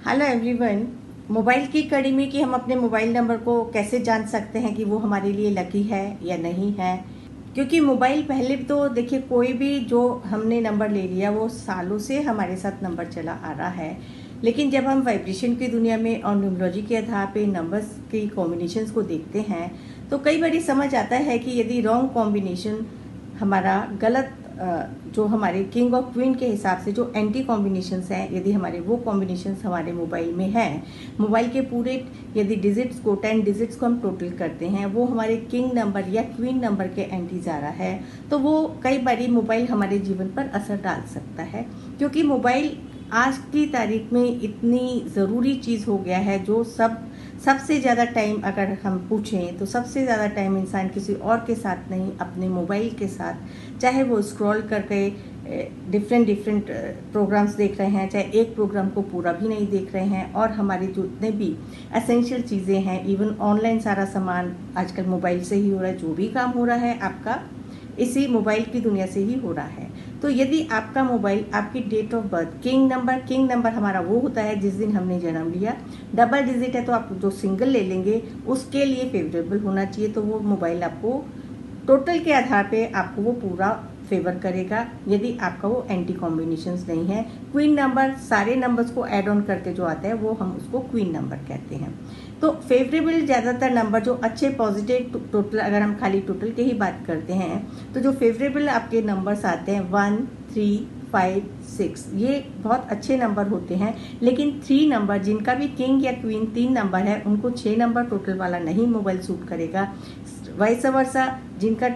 Hello everyone. Mobile की कड़ी में कि हम अपने मोबाइल नंबर को कैसे जान सकते हैं कि वो हमारे लिए लकी है या नहीं है। क्योंकि मोबाइल पहले तो देखिए, कोई भी जो हमने नंबर ले लिया वो सालों से हमारे साथ नंबर चला आ रहा है। लेकिन जब हम वाइब्रेशन की दुनिया में और न्यूमरोलॉजी के आधार पे नंबर्स की कॉम्बिनेशंस को देखते हैं तो कई बार समझ आता है कि यदि रॉन्ग कॉम्बिनेशन हमारा गलत जो हमारे किंग और क्वीन के हिसाब से जो एंटी कॉम्बिनेशंस हैं, यदि हमारे वो कॉम्बिनेशंस हमारे मोबाइल में हैं, मोबाइल के पूरे यदि डिजिट्स को 10 डिजिट्स को हम टोटल करते हैं, वो हमारे किंग नंबर या क्वीन नंबर के एंटी जा रहा है, तो वो कई बारी मोबाइल हमारे जीवन पर असर डाल सकता है। क्योंकि मोबाइल आज की तारीख में इतनी ज़रूरी चीज़ हो गया है, जो सबसे ज़्यादा टाइम अगर हम पूछें तो सबसे ज़्यादा टाइम इंसान किसी और के साथ नहीं, अपने मोबाइल के साथ, चाहे वो स्क्रॉल करके डिफरेंट प्रोग्राम्स देख रहे हैं, चाहे एक प्रोग्राम को पूरा भी नहीं देख रहे हैं, और हमारी जितने भी एसेंशियल चीज़ें हैं, इवन ऑनलाइन सारा सामान आजकल मोबाइल से ही हो रहा है। जो भी काम हो रहा है आपका इसी मोबाइल की दुनिया से ही हो रहा है। तो यदि आपका मोबाइल आपकी डेट ऑफ बर्थ किंग नंबर हमारा वो होता है जिस दिन हमने जन्म लिया, डबल डिजिट है तो आप जो सिंगल ले लेंगे उसके लिए फेवरेबल होना चाहिए, तो वो मोबाइल आपको टोटल के आधार पे आपको वो पूरा फेवर करेगा। यदि आपका वो एंटी कॉम्बिनेशंस नहीं है, क्वीन नंबर सारे नंबर्स को ऐड ऑन करके जो आता है वो हम उसको क्वीन नंबर कहते हैं। तो फेवरेबल ज़्यादातर नंबर जो अच्छे पॉजिटिव टोटल, अगर हम खाली टोटल के ही बात करते हैं तो जो फेवरेबल आपके नंबर्स आते हैं 1, 3, 5, 6, ये बहुत अच्छे नंबर होते हैं। लेकिन 3 नंबर जिनका भी किंग या क्वीन 3 नंबर है उनको 6 नंबर टोटल वाला नहीं मोबाइल सूट करेगा। वाइस वर्सा जिनका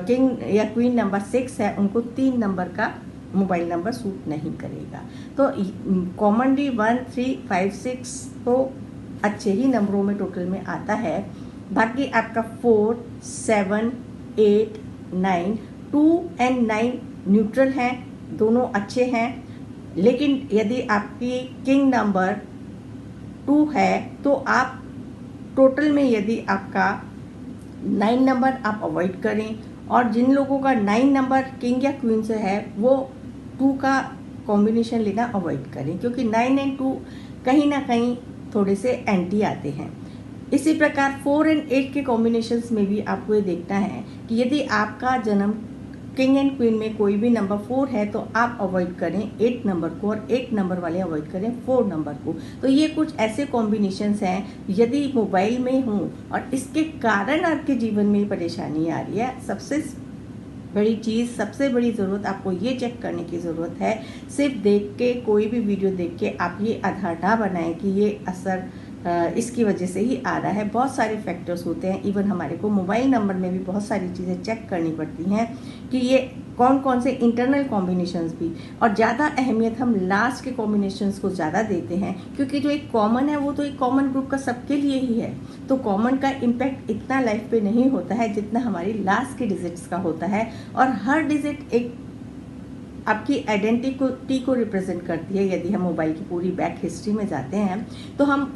किंग या क्वीन नंबर 6 है उनको 3 नंबर का मोबाइल नंबर सूट नहीं करेगा। तो कॉमनली 1, 3, 5, 6 तो अच्छे ही नंबरों में टोटल में आता है। बाकी आपका 4, 7, 8, 9, 2 एंड 9 न्यूट्रल हैं, दोनों अच्छे हैं। लेकिन यदि आपकी किंग नंबर 2 है तो आप टोटल में यदि आपका 9 नंबर आप अवॉइड करें, और जिन लोगों का 9 नंबर किंग या क्वीन से है वो 2 का कॉम्बिनेशन लेना अवॉइड करें, क्योंकि 9 एंड 2 कहीं ना कहीं थोड़े से एंटी आते हैं। इसी प्रकार 4 एंड 8 के कॉम्बिनेशंस में भी आपको ये देखना है कि यदि आपका जन्म किंग एंड क्वीन में कोई भी नंबर 4 है तो आप अवॉइड करें 8 नंबर को, और 8 नंबर वाले अवॉइड करें 4 नंबर को। तो ये कुछ ऐसे कॉम्बिनेशंस हैं यदि मोबाइल में हों और इसके कारण आपके जीवन में परेशानी आ रही है, सबसे बड़ी चीज़, सबसे बड़ी ज़रूरत आपको ये चेक करने की ज़रूरत है। सिर्फ देख के, कोई भी वीडियो देख के आप ये आधार ना बनाएं कि ये असर इसकी वजह से ही आ रहा है। बहुत सारे फैक्टर्स होते हैं। इवन हमारे को मोबाइल नंबर में भी बहुत सारी चीज़ें चेक करनी पड़ती हैं कि ये कौन कौन से इंटरनल कॉम्बिनेशंस भी, और ज़्यादा अहमियत हम लास्ट के कॉम्बिनेशंस को ज़्यादा देते हैं, क्योंकि जो एक कॉमन है वो तो एक कॉमन ग्रुप का सबके लिए ही है। तो कॉमन का इम्पैक्ट इतना लाइफ पे नहीं होता है जितना हमारी लास्ट के डिजिट्स का होता है, और हर डिजिट एक आपकी आइडेंटिटी को रिप्रेजेंट करती है। यदि हम मोबाइल की पूरी बैक हिस्ट्री में जाते हैं तो हम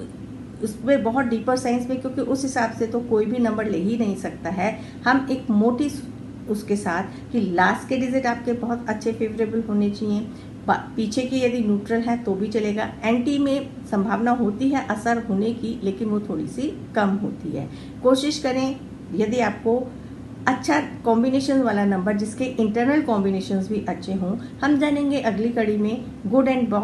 उसमें बहुत डीपर साइंस में, क्योंकि उस हिसाब से तो कोई भी नंबर ले ही नहीं सकता है। हम एक मोटी उसके साथ कि लास्ट के डिजिट आपके बहुत अच्छे फेवरेबल होने चाहिए, पीछे की यदि न्यूट्रल है तो भी चलेगा। एंटी में संभावना होती है असर होने की, लेकिन वो थोड़ी सी कम होती है। कोशिश करें यदि आपको अच्छा कॉम्बिनेशन वाला नंबर जिसके इंटरनल कॉम्बिनेशंस भी अच्छे हों। हम जानेंगे अगली कड़ी में good and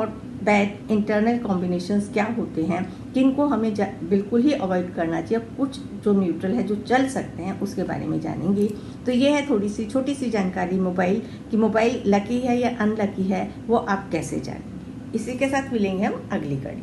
bad internal combinations क्या होते हैं, किनको हमें बिल्कुल ही अवॉइड करना चाहिए, कुछ जो न्यूट्रल है जो चल सकते हैं उसके बारे में जानेंगे। तो ये है थोड़ी सी छोटी सी जानकारी मोबाइल कि मोबाइल लकी है या अनलकी है, वो आप कैसे जानेंगे। इसी के साथ मिलेंगे हम अगली कड़ी।